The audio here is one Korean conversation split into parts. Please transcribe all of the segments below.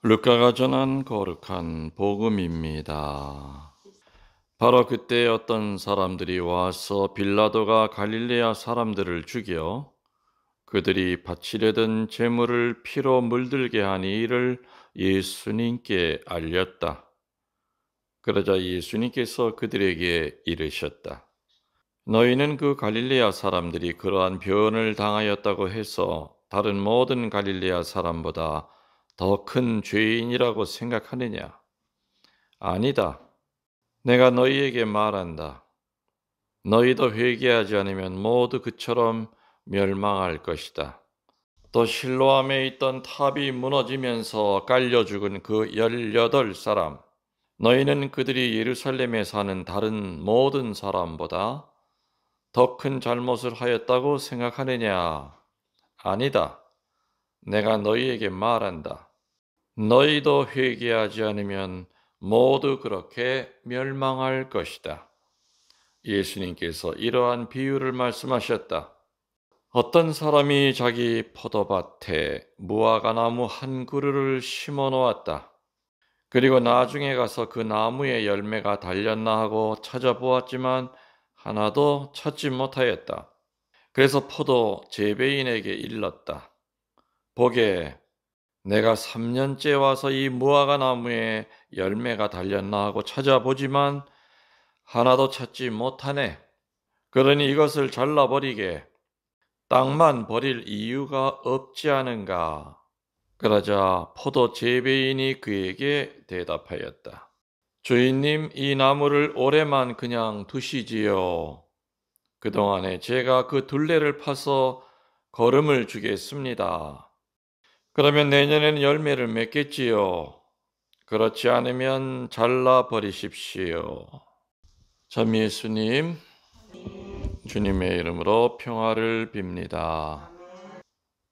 루카가 전한 거룩한 복음입니다. 바로 그때 어떤 사람들이 와서 빌라도가 갈릴레아 사람들을 죽여 그들이 바치려던 제물을 피로 물들게 하니 이를 예수님께 알렸다. 그러자 예수님께서 그들에게 이르셨다. 너희는 그 갈릴레아 사람들이 그러한 변을 당하였다고 해서 다른 모든 갈릴레아 사람보다 더 큰 죄인이라고 생각하느냐? 아니다. 내가 너희에게 말한다. 너희도 회개하지 않으면 모두 그처럼 멸망할 것이다. 또 실로암에 있던 탑이 무너지면서 깔려 죽은 그 18사람, 너희는 그들이 예루살렘에 사는 다른 모든 사람보다 더 큰 잘못을 하였다고 생각하느냐? 아니다. 내가 너희에게 말한다. 너희도 회개하지 않으면 모두 그렇게 멸망할 것이다. 예수님께서 이러한 비유를 말씀하셨다. 어떤 사람이 자기 포도밭에 무화과나무 한 그루를 심어 놓았다. 그리고 나중에 가서 그 나무에 열매가 달렸나 하고 찾아보았지만 하나도 찾지 못하였다. 그래서 포도 재배인에게 일렀다. 보게, 내가 3년째 와서 이 무화과 나무에 열매가 달렸나 하고 찾아보지만 하나도 찾지 못하네. 그러니 이것을 잘라버리게. 땅만 버릴 이유가 없지 않은가. 그러자 포도 재배인이 그에게 대답하였다. 주인님, 이 나무를 올해만 그냥 두시지요. 그동안에 제가 그 둘레를 파서 거름을 주겠습니다. 그러면 내년에는 열매를 맺겠지요. 그렇지 않으면 잘라버리십시오. 참 예수님, 주님의 이름으로 평화를 빕니다.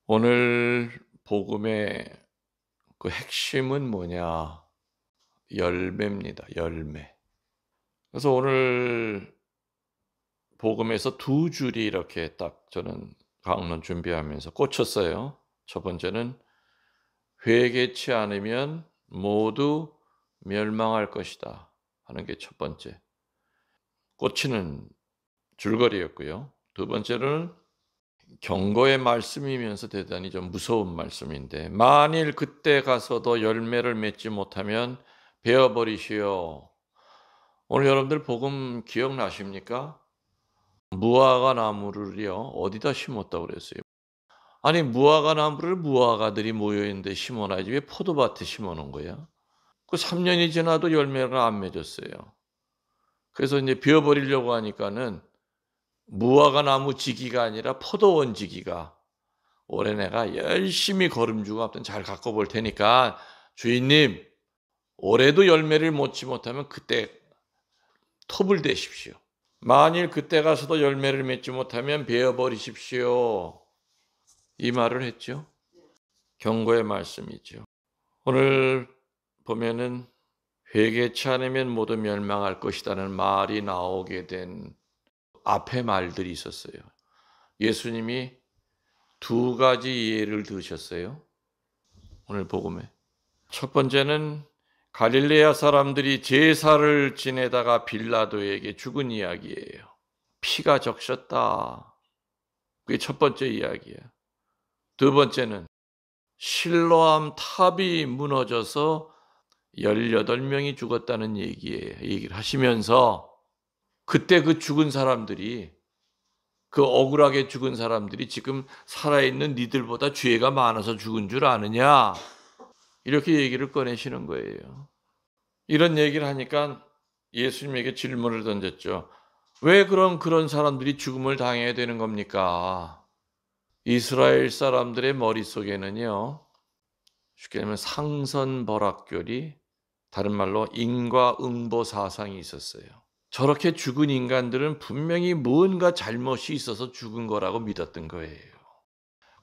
오늘 복음의 그 핵심은 뭐냐? 열매입니다. 열매. 그래서 오늘 복음에서 두 줄이 이렇게 딱 저는 강론 준비하면서 꽂혔어요. 첫 번째는 회개치 않으면 모두 멸망할 것이다 하는 게 첫 번째 꽂히는 줄거리였고요. 두 번째로는 경고의 말씀이면서 대단히 좀 무서운 말씀인데 만일 그때 가서도 열매를 맺지 못하면 베어버리시오. 오늘 여러분들 복음 기억나십니까? 무화과 나무를요 어디다 심었다고 그랬어요? 아니 무화과 나무를 무화과들이 모여있는데 심어놔야지 왜 포도밭에 심어놓은 거야? 그 3년이 지나도 열매가 안 맺었어요. 그래서 이제 베어버리려고 하니까는 무화과 나무 지기가 아니라 포도원 지기가 올해 내가 열심히 거름주고 아무튼 잘 갖고 볼 테니까 주인님 올해도 열매를 맺지 못하면 그때 톱을 대십시오. 만일 그때 가서도 열매를 맺지 못하면 베어버리십시오. 이 말을 했죠. 경고의 말씀이죠. 오늘 보면은 회개치 않으면 모두 멸망할 것이라는 말이 나오게 된 앞에 말들이 있었어요. 예수님이 두 가지 예를 드셨어요. 오늘 복음에. 첫 번째는 갈릴레아 사람들이 제사를 지내다가 빌라도에게 죽은 이야기예요. 피가 적셨다. 그게 첫 번째 이야기예요. 두 번째는 실로암 탑이 무너져서 18명이 죽었다는 얘기를 하시면서 그때 그 죽은 사람들이 그 억울하게 죽은 사람들이 지금 살아있는 니들보다 죄가 많아서 죽은 줄 아느냐? 이렇게 얘기를 꺼내시는 거예요. 이런 얘기를 하니까 예수님에게 질문을 던졌죠. 왜 그런 사람들이 죽음을 당해야 되는 겁니까? 이스라엘 사람들의 머릿속에는요. 쉽게 말하면 상선벌악교리, 다른 말로 인과응보 사상이 있었어요. 저렇게 죽은 인간들은 분명히 뭔가 잘못이 있어서 죽은 거라고 믿었던 거예요.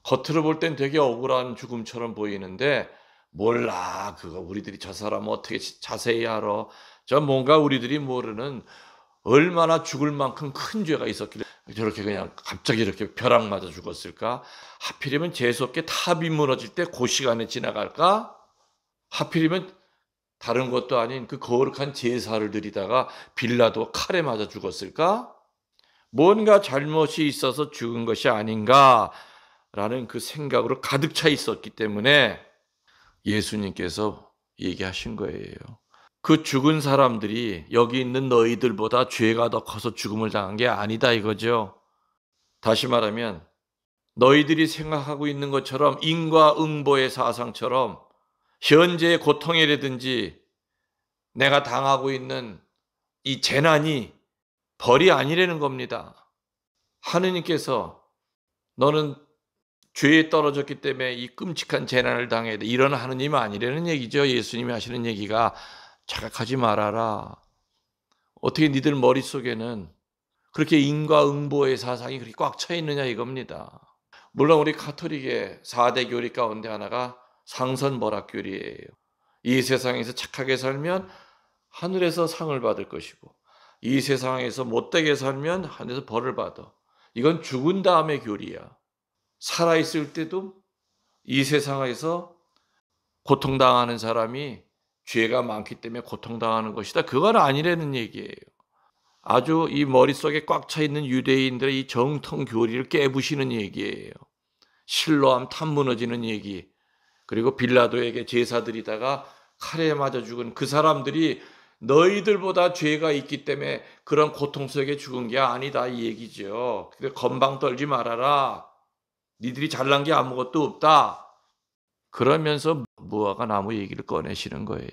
겉으로 볼 땐 되게 억울한 죽음처럼 보이는데 몰라 그거 우리들이 저 사람 어떻게 자세히 알아. 저 뭔가 우리들이 모르는 얼마나 죽을 만큼 큰 죄가 있었길래 저렇게 그냥 갑자기 이렇게 벼락 맞아 죽었을까? 하필이면 재수없게 탑이 무너질 때 그 시간에 지나갈까? 하필이면 다른 것도 아닌 그 거룩한 제사를 드리다가 빌라도 칼에 맞아 죽었을까? 뭔가 잘못이 있어서 죽은 것이 아닌가라는 그 생각으로 가득 차 있었기 때문에 예수님께서 얘기하신 거예요. 그 죽은 사람들이 여기 있는 너희들보다 죄가 더 커서 죽음을 당한 게 아니다 이거죠. 다시 말하면 너희들이 생각하고 있는 것처럼 인과응보의 사상처럼 현재의 고통이라든지 내가 당하고 있는 이 재난이 벌이 아니라는 겁니다. 하느님께서 너는 죄에 떨어졌기 때문에 이 끔찍한 재난을 당해야 돼. 이런 하느님 아니라는 얘기죠. 예수님이 하시는 얘기가 자각하지 말아라. 어떻게 니들 머릿속에는 그렇게 인과응보의 사상이 그렇게 꽉 차 있느냐 이겁니다. 물론 우리 가톨릭의 4대 교리 가운데 하나가 상선벌악교리예요. 이 세상에서 착하게 살면 하늘에서 상을 받을 것이고 이 세상에서 못되게 살면 하늘에서 벌을 받아. 이건 죽은 다음의 교리야. 살아있을 때도 이 세상에서 고통당하는 사람이 죄가 많기 때문에 고통당하는 것이다. 그건 아니라는 얘기예요. 아주 이 머릿속에 꽉 차 있는 유대인들의 이 정통 교리를 깨부시는 얘기예요. 실로암 탑 무너지는 얘기. 그리고 빌라도에게 제사 드리다가 칼에 맞아 죽은 그 사람들이 너희들보다 죄가 있기 때문에 그런 고통 속에 죽은 게 아니다 이 얘기죠. 근데 건방 떨지 말아라. 니들이 잘난 게 아무것도 없다. 그러면서 무화과 나무 얘기를 꺼내시는 거예요.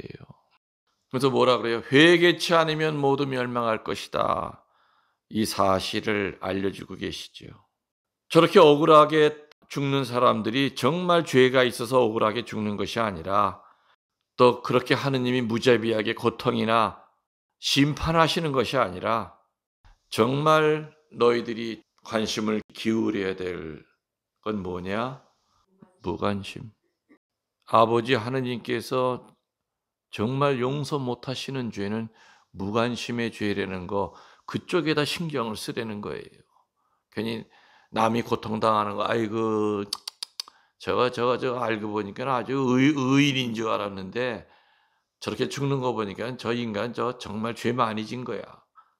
그래서 뭐라 그래요? 회개치 않으면 모두 멸망할 것이다. 이 사실을 알려주고 계시죠. 저렇게 억울하게 죽는 사람들이 정말 죄가 있어서 억울하게 죽는 것이 아니라 또 그렇게 하느님이 무자비하게 고통이나 심판하시는 것이 아니라 정말 너희들이 관심을 기울여야 될 건 뭐냐? 무관심. 아버지 하느님께서 정말 용서 못하시는 죄는 무관심의 죄라는 거 그쪽에다 신경을 쓰라는 거예요. 괜히 남이 고통당하는 거 아이고 저거 알고 보니까 아주 의인인 줄 알았는데 저렇게 죽는 거 보니까 저 인간 저 정말 죄 많이 진 거야.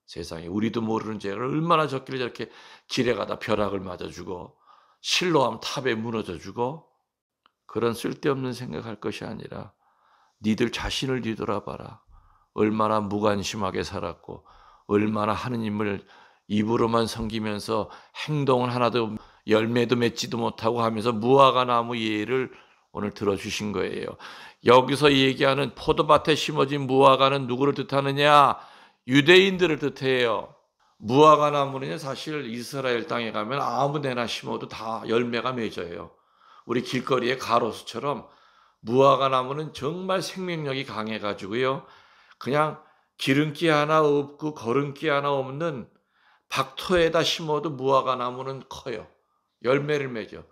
세상에 우리도 모르는 죄를 얼마나 졌길래 저렇게 길에 가다 벼락을 맞아 주고 실로암 탑에 무너져 주고 그런 쓸데없는 생각할 것이 아니라 니들 자신을 뒤돌아봐라. 얼마나 무관심하게 살았고 얼마나 하느님을 입으로만 섬기면서 행동을 하나도 열매도 맺지도 못하고 하면서 무화과 나무 예를 오늘 들어주신 거예요. 여기서 얘기하는 포도밭에 심어진 무화과는 누구를 뜻하느냐? 유대인들을 뜻해요. 무화과 나무는 사실 이스라엘 땅에 가면 아무 데나 심어도 다 열매가 맺어요. 우리 길거리의 가로수처럼 무화과 나무는 정말 생명력이 강해가지고요. 그냥 기름기 하나 없고 거름기 하나 없는 박토에다 심어도 무화과 나무는 커요. 열매를 맺어.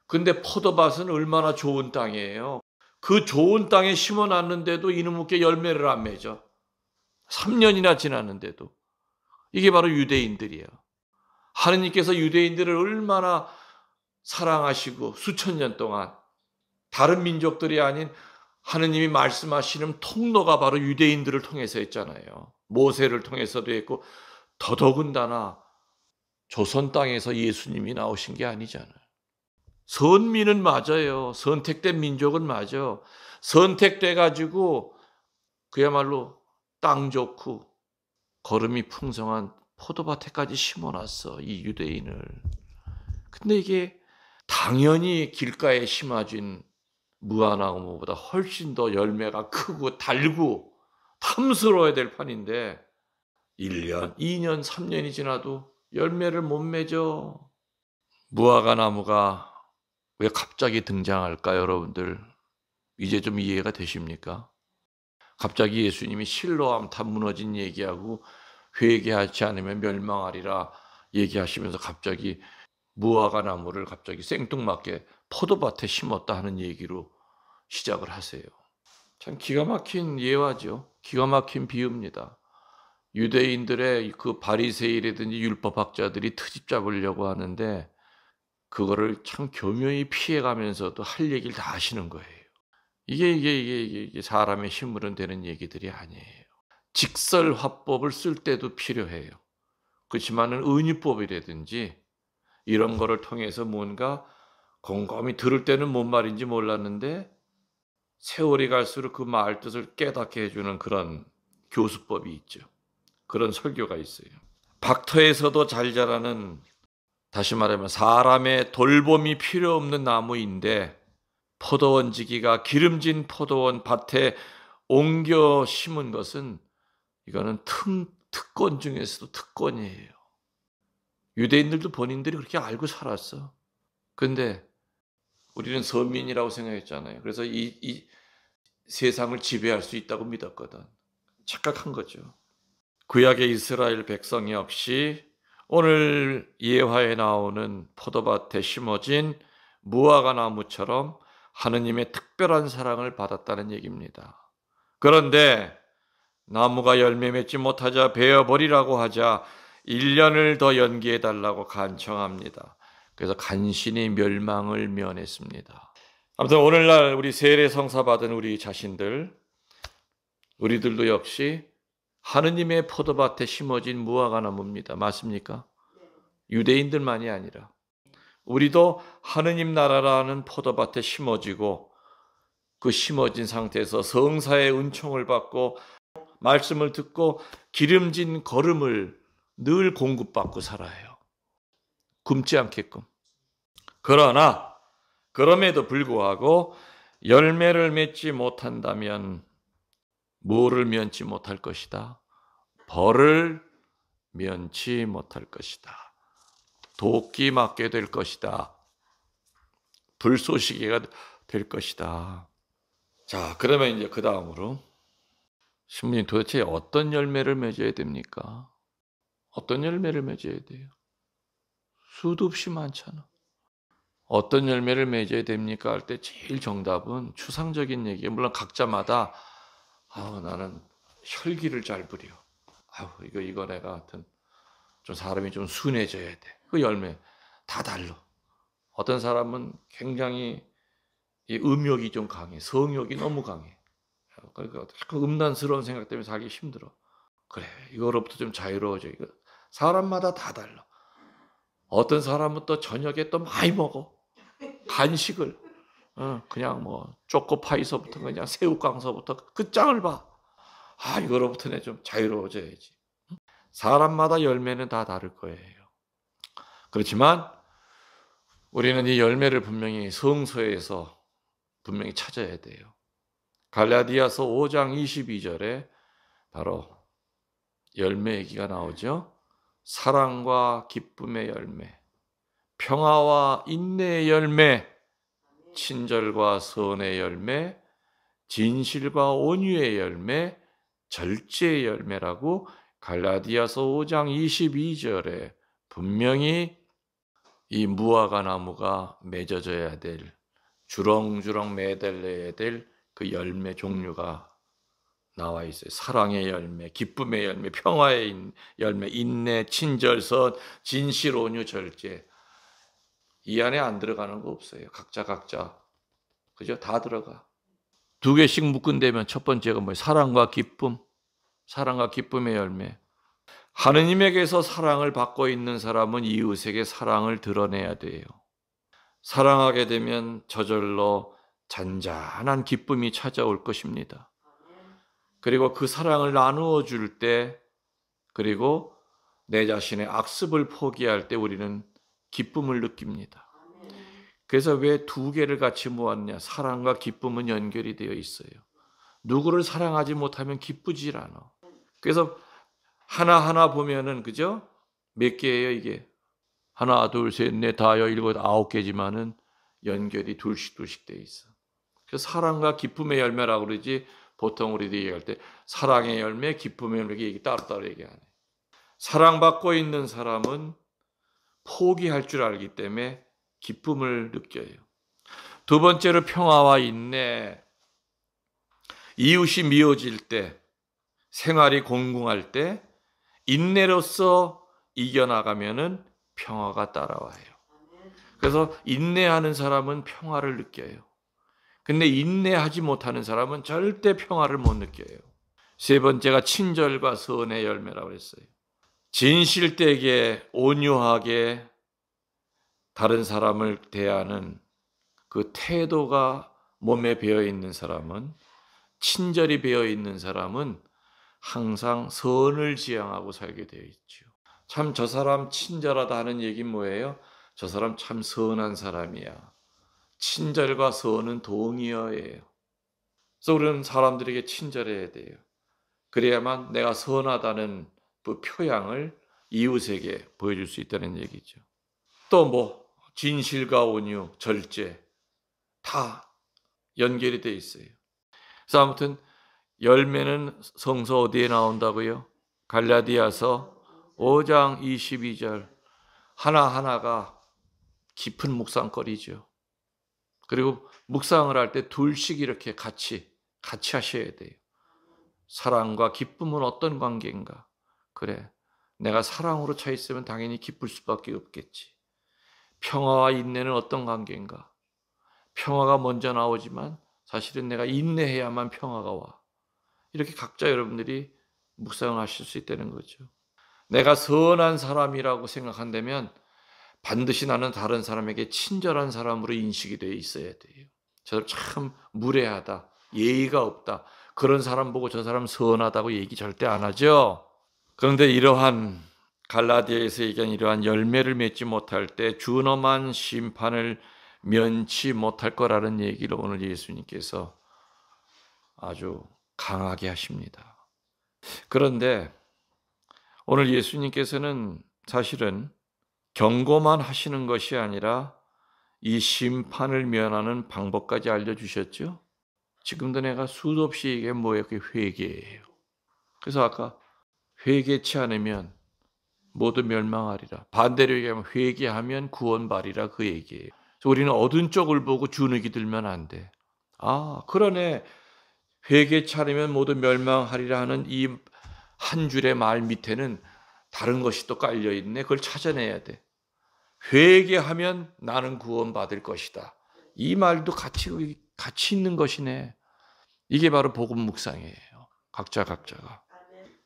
근데 포도밭은 얼마나 좋은 땅이에요. 그 좋은 땅에 심어놨는데도 이놈의 열매를 안 맺어. 3년이나 지났는데도. 이게 바로 유대인들이에요. 하느님께서 유대인들을 얼마나 사랑하시고 수천 년 동안 다른 민족들이 아닌 하느님이 말씀하시는 통로가 바로 유대인들을 통해서 했잖아요. 모세를 통해서도 했고 더더군다나 조선 땅에서 예수님이 나오신 게 아니잖아요. 선민은 맞아요. 선택된 민족은 맞아. 선택돼 가지고 그야말로 땅 좋고 거름이 풍성한 포도밭에까지 심어놨어. 이 유대인을. 근데 이게 당연히 길가에 심어진 무화과나무보다 훨씬 더 열매가 크고 달고 탐스러워야 될 판인데 1년, 2년, 3년이 지나도 열매를 못 맺어. 무화과 나무가 왜 갑자기 등장할까, 여러분들? 이제 좀 이해가 되십니까? 갑자기 예수님이 실로암 탑 무너진 얘기하고 회개하지 않으면 멸망하리라 얘기하시면서 갑자기 무화과 나무를 갑자기 생뚱맞게 포도밭에 심었다 하는 얘기로 시작을 하세요. 참 기가 막힌 예화죠. 기가 막힌 비유입니다. 유대인들의 그 바리새인이라든지 율법학자들이 트집 잡으려고 하는데 그거를 참 교묘히 피해가면서도 할 얘기를 다 하시는 거예요. 이게 사람의 힘으로는 되는 얘기들이 아니에요. 직설화법을 쓸 때도 필요해요. 그렇지만은 은유법이라든지 이런 거를 통해서 뭔가 곰곰이 들을 때는 뭔 말인지 몰랐는데 세월이 갈수록 그 말 뜻을 깨닫게 해주는 그런 교수법이 있죠. 그런 설교가 있어요. 박터에서도 잘 자라는, 다시 말하면 사람의 돌봄이 필요 없는 나무인데 포도원지기가 기름진 포도원 밭에 옮겨 심은 것은 이거는 특권 중에서도 특권이에요. 유대인들도 본인들이 그렇게 알고 살았어. 근데 우리는 서민이라고 생각했잖아요. 그래서 이 세상을 지배할 수 있다고 믿었거든. 착각한 거죠. 구약의 이스라엘 백성 역시 오늘 예화에 나오는 포도밭에 심어진 무화과 나무처럼 하느님의 특별한 사랑을 받았다는 얘기입니다. 그런데 나무가 열매 맺지 못하자 베어버리라고 하자 1년을 더 연기해달라고 간청합니다. 그래서 간신히 멸망을 면했습니다. 아무튼 오늘날 우리 세례 성사 받은 우리 자신들, 우리들도 역시 하느님의 포도밭에 심어진 무화과 나무입니다. 맞습니까? 유대인들만이 아니라 우리도 하느님 나라라는 포도밭에 심어지고 그 심어진 상태에서 성사의 은총을 받고 말씀을 듣고 기름진 걸음을 늘 공급받고 살아요. 굶지 않게끔. 그러나 그럼에도 불구하고 열매를 맺지 못한다면 뭐를 면치 못할 것이다? 벌을 면치 못할 것이다. 도끼 맞게 될 것이다. 불쏘시개가 될 것이다. 자, 그러면 이제 그 다음으로 신부님 도대체 어떤 열매를 맺어야 됩니까? 어떤 열매를 맺어야 돼요? 수도 없이 많잖아. 어떤 열매를 맺어야 됩니까? 할 때 제일 정답은 추상적인 얘기예요. 물론 각자마다 나는 혈기를 잘 부려. 이거 내가 하여튼 좀 사람이 좀 순해져야 돼. 그 열매 다 달라. 어떤 사람은 굉장히 이 음욕이 좀 강해. 성욕이 너무 강해. 그러니까 자꾸 음란스러운 생각 때문에 살기 힘들어. 그래, 이거로부터 좀 자유로워져. 이거 사람마다 다 달라. 어떤 사람은 또 저녁에 또 많이 먹어. 간식을. 그냥 뭐 초코파이서부터 그냥 새우깡서부터 그 짱을 봐. 이거로부터 내 좀 자유로워져야지. 사람마다 열매는 다 다를 거예요. 그렇지만 우리는 이 열매를 분명히 성서에서 분명히 찾아야 돼요. 갈라디아서 5장 22절에 바로 열매 얘기가 나오죠. 사랑과 기쁨의 열매, 평화와 인내의 열매, 친절과 선의 열매, 진실과 온유의 열매, 절제의 열매라고 갈라디아서 5장 22절에 분명히 이 무화과 나무가 맺어져야 될, 주렁주렁 매달려야 될 그 열매 종류가 나와 있어요. 사랑의 열매, 기쁨의 열매, 평화의 열매, 인내, 친절, 선, 진실, 온유, 절제. 이 안에 안 들어가는 거 없어요. 각자. 그죠? 다 들어가. 2개씩 묶은다면 첫 번째가 뭐예요? 사랑과 기쁨. 사랑과 기쁨의 열매. 하느님에게서 사랑을 받고 있는 사람은 이웃에게 사랑을 드러내야 돼요. 사랑하게 되면 저절로 잔잔한 기쁨이 찾아올 것입니다. 그리고 그 사랑을 나누어 줄 때, 그리고 내 자신의 악습을 포기할 때 우리는 기쁨을 느낍니다. 그래서 왜 2개를 같이 모았냐? 사랑과 기쁨은 연결이 되어 있어요. 누구를 사랑하지 못하면 기쁘질 않아. 그래서 하나하나 보면은, 그죠? 몇 개예요, 이게? 하나, 둘, 셋, 넷, 다, 여, 일곱, 9개지만은 연결이 둘씩 돼 있어. 그래서 사랑과 기쁨의 열매라고 그러지, 보통 우리들이 얘기할 때 사랑의 열매, 기쁨의 열매, 이게 따로따로 얘기하네. 사랑받고 있는 사람은 포기할 줄 알기 때문에 기쁨을 느껴요. 2번째로 평화와 인내. 이웃이 미워질 때, 생활이 공공할 때 인내로서 이겨나가면은 평화가 따라와요. 그래서 인내하는 사람은 평화를 느껴요. 근데 인내하지 못하는 사람은 절대 평화를 못 느껴요. 세 번째가 친절과 선의 열매라고 했어요. 진실되게 온유하게 다른 사람을 대하는 그 태도가 몸에 배어 있는 사람은, 친절이 배어 있는 사람은 항상 선을 지향하고 살게 되어 있죠. 참 저 사람 친절하다 하는 얘기는 뭐예요? 저 사람 참 선한 사람이야. 친절과 선은 동의어예요. 그래서 우리는 사람들에게 친절해야 돼요. 그래야만 내가 선하다는 그 표양을 이웃에게 보여줄 수 있다는 얘기죠. 또 뭐 진실과 온유, 절제 다 연결이 돼 있어요. 그래서 아무튼 열매는 성서 어디에 나온다고요? 갈라디아서 5장 22절 하나하나가 깊은 묵상거리죠. 그리고 묵상을 할 때 둘씩 이렇게 같이 하셔야 돼요. 사랑과 기쁨은 어떤 관계인가? 그래, 내가 사랑으로 차 있으면 당연히 기쁠 수밖에 없겠지. 평화와 인내는 어떤 관계인가? 평화가 먼저 나오지만 사실은 내가 인내해야만 평화가 와. 이렇게 각자 여러분들이 묵상을 하실 수 있다는 거죠. 내가 선한 사람이라고 생각한다면 반드시 나는 다른 사람에게 친절한 사람으로 인식이 되어 있어야 돼요. 저 사람 참 무례하다, 예의가 없다. 그런 사람 보고 저 사람 선하다고 얘기 절대 안 하죠. 그런데 이러한 갈라디아에서 얘기한 이러한 열매를 맺지 못할 때 준엄한 심판을 면치 못할 거라는 얘기를 오늘 예수님께서 아주 강하게 하십니다. 그런데 오늘 예수님께서는 사실은 경고만 하시는 것이 아니라 이 심판을 면하는 방법까지 알려주셨죠. 지금도 내가 수도 없이 얘기한 뭐예요? 그게 회개예요. 그래서 아까 회개치 않으면 모두 멸망하리라. 반대로 얘기하면 회개하면 구원받으리라 그 얘기예요. 그래서 우리는 어두운 쪽을 보고 주눅이 들면 안 돼. 아, 그러네. 회개치 않으면 모두 멸망하리라 하는 이 한 줄의 말 밑에는 다른 것이 또 깔려 있네. 그걸 찾아내야 돼. 회개하면 나는 구원받을 것이다. 이 말도 같이 있는 것이네. 이게 바로 복음 묵상이에요. 각자가.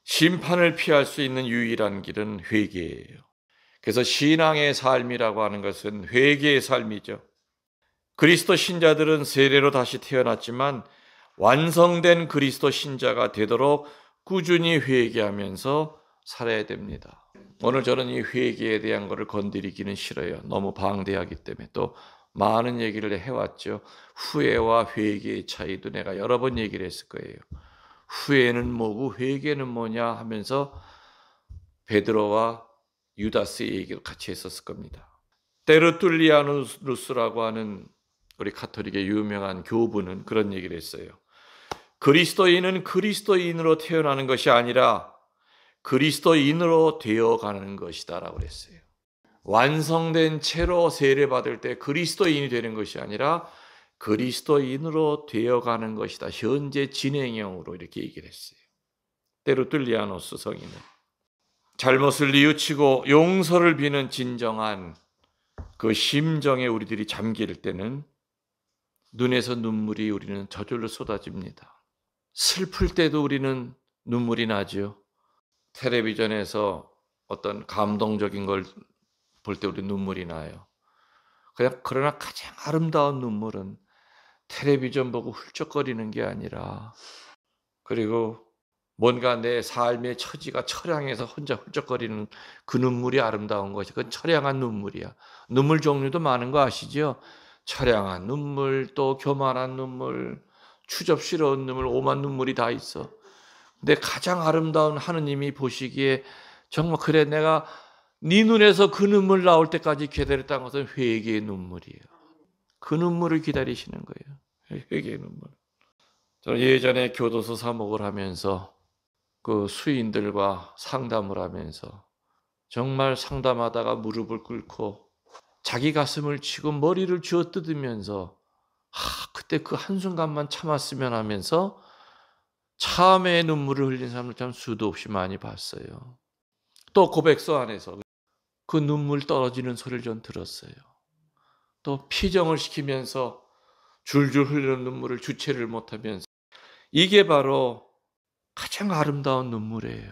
심판을 피할 수 있는 유일한 길은 회개예요. 그래서 신앙의 삶이라고 하는 것은 회개의 삶이죠. 그리스도 신자들은 세례로 다시 태어났지만 완성된 그리스도 신자가 되도록 꾸준히 회개하면서 살아야 됩니다. 오늘 저는 이 회개에 대한 것을 건드리기는 싫어요. 너무 방대하기 때문에. 또 많은 얘기를 해왔죠. 후회와 회개의 차이도 내가 여러 번 얘기를 했을 거예요. 후회는 뭐고 회개는 뭐냐 하면서 베드로와 유다스의 얘기를 같이 했었을 겁니다. 테르툴리아누스라고 하는 우리 가톨릭의 유명한 교부는 그런 얘기를 했어요. 그리스도인은 그리스도인으로 태어나는 것이 아니라 그리스도인으로 되어가는 것이다 라고 그랬어요. 완성된 채로 세례받을 때 그리스도인이 되는 것이 아니라 그리스도인으로 되어가는 것이다. 현재 진행형으로 이렇게 얘기를 했어요. 테르툴리아누스 성인은 잘못을 뉘우치고 용서를 비는 진정한 그 심정에 우리들이 잠길 때는 눈에서 눈물이 우리는 저절로 쏟아집니다. 슬플 때도 우리는 눈물이 나죠. 텔레비전에서 어떤 감동적인 걸 볼 때 우리 눈물이 나요. 그러나 가장 아름다운 눈물은 텔레비전 보고 훌쩍거리는 게 아니라 그리고 뭔가 내 삶의 처지가 처량해서 혼자 훌쩍거리는 그 눈물이 아름다운 것이 그건 처량한 눈물이야. 눈물 종류도 많은 거 아시죠? 처량한 눈물, 또 교만한 눈물, 추접스러운 눈물, 오만 눈물이 다 있어. 근데 가장 아름다운 하느님이 보시기에 정말 그래 내가 네 눈에서 그 눈물 나올 때까지 기다렸다는 것은 회개의 눈물이에요. 그 눈물을 기다리시는 거예요. 회개의 눈물. 저는 예전에 교도소 사목을 하면서 그 수인들과 상담을 하면서 정말 상담하다가 무릎을 꿇고 자기 가슴을 치고 머리를 쥐어뜯으면서 그때 그 한순간만 참았으면 하면서 참의 눈물을 흘린 사람을 참 수도 없이 많이 봤어요. 또 고백서 안에서 그 눈물 떨어지는 소리를 전 들었어요. 또 피정을 시키면서 줄줄 흐르는 눈물을 주체를 못하면서 이게 바로 가장 아름다운 눈물이에요.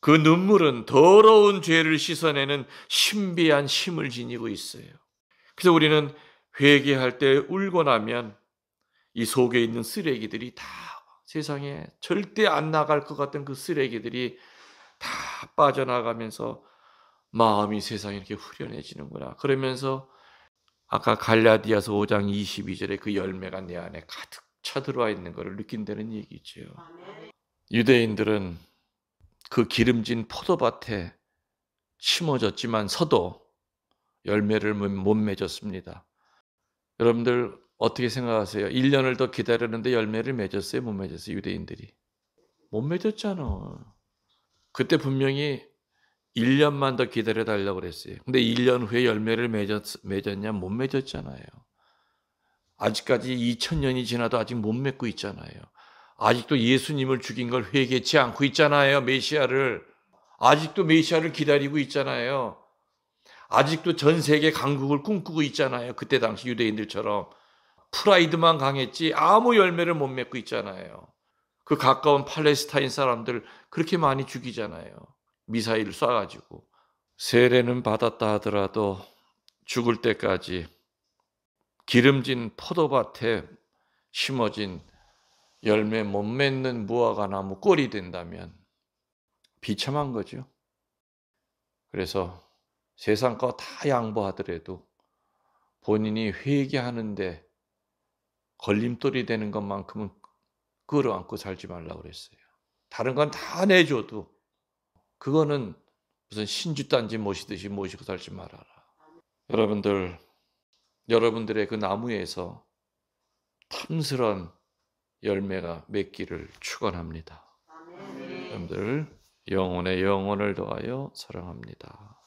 그 눈물은 더러운 죄를 씻어내는 신비한 힘을 지니고 있어요. 그래서 우리는 회개할 때 울고 나면 이 속에 있는 쓰레기들이 다 세상에 절대 안 나갈 것 같은 그 쓰레기들이 다 빠져나가면서 마음이 세상에 이렇게 후련해지는구나. 그러면서 아까 갈라디아서 5장 22절에 그 열매가 내 안에 가득 차들어와 있는 것을 느낀다는 얘기죠. 유대인들은 그 기름진 포도밭에 심어졌지만서도 열매를 못 맺었습니다. 여러분들 어떻게 생각하세요? 1년을 더 기다렸는데 열매를 맺었어요? 못 맺었어요? 유대인들이. 못 맺었잖아. 그때 분명히 1년만 더 기다려달라고 그랬어요. 근데 1년 후에 열매를 맺었냐? 못 맺었잖아요. 아직까지 2000년이 지나도 아직 못 맺고 있잖아요. 아직도 예수님을 죽인 걸 회개치 않고 있잖아요. 메시아를. 아직도 메시아를 기다리고 있잖아요. 아직도 전 세계 강국을 꿈꾸고 있잖아요. 그때 당시 유대인들처럼. 프라이드만 강했지 아무 열매를 못 맺고 있잖아요. 그 가까운 팔레스타인 사람들 그렇게 많이 죽이잖아요. 미사일을 쏴가지고. 세례는 받았다 하더라도 죽을 때까지 기름진 포도밭에 심어진 열매 못 맺는 무화과 나무 꼴이 된다면 비참한 거죠. 그래서 세상 거 다 양보하더라도 본인이 회개하는데 걸림돌이 되는 것만큼은 끌어안고 살지 말라고 그랬어요. 다른 건 다 내줘도 그거는 무슨 신주단지 모시듯이 모시고 살지 말아라. 여러분들, 여러분들의 그 나무에서 탐스런 열매가 맺기를 축원합니다. 여러분들 영혼의 영혼을 더하여 사랑합니다.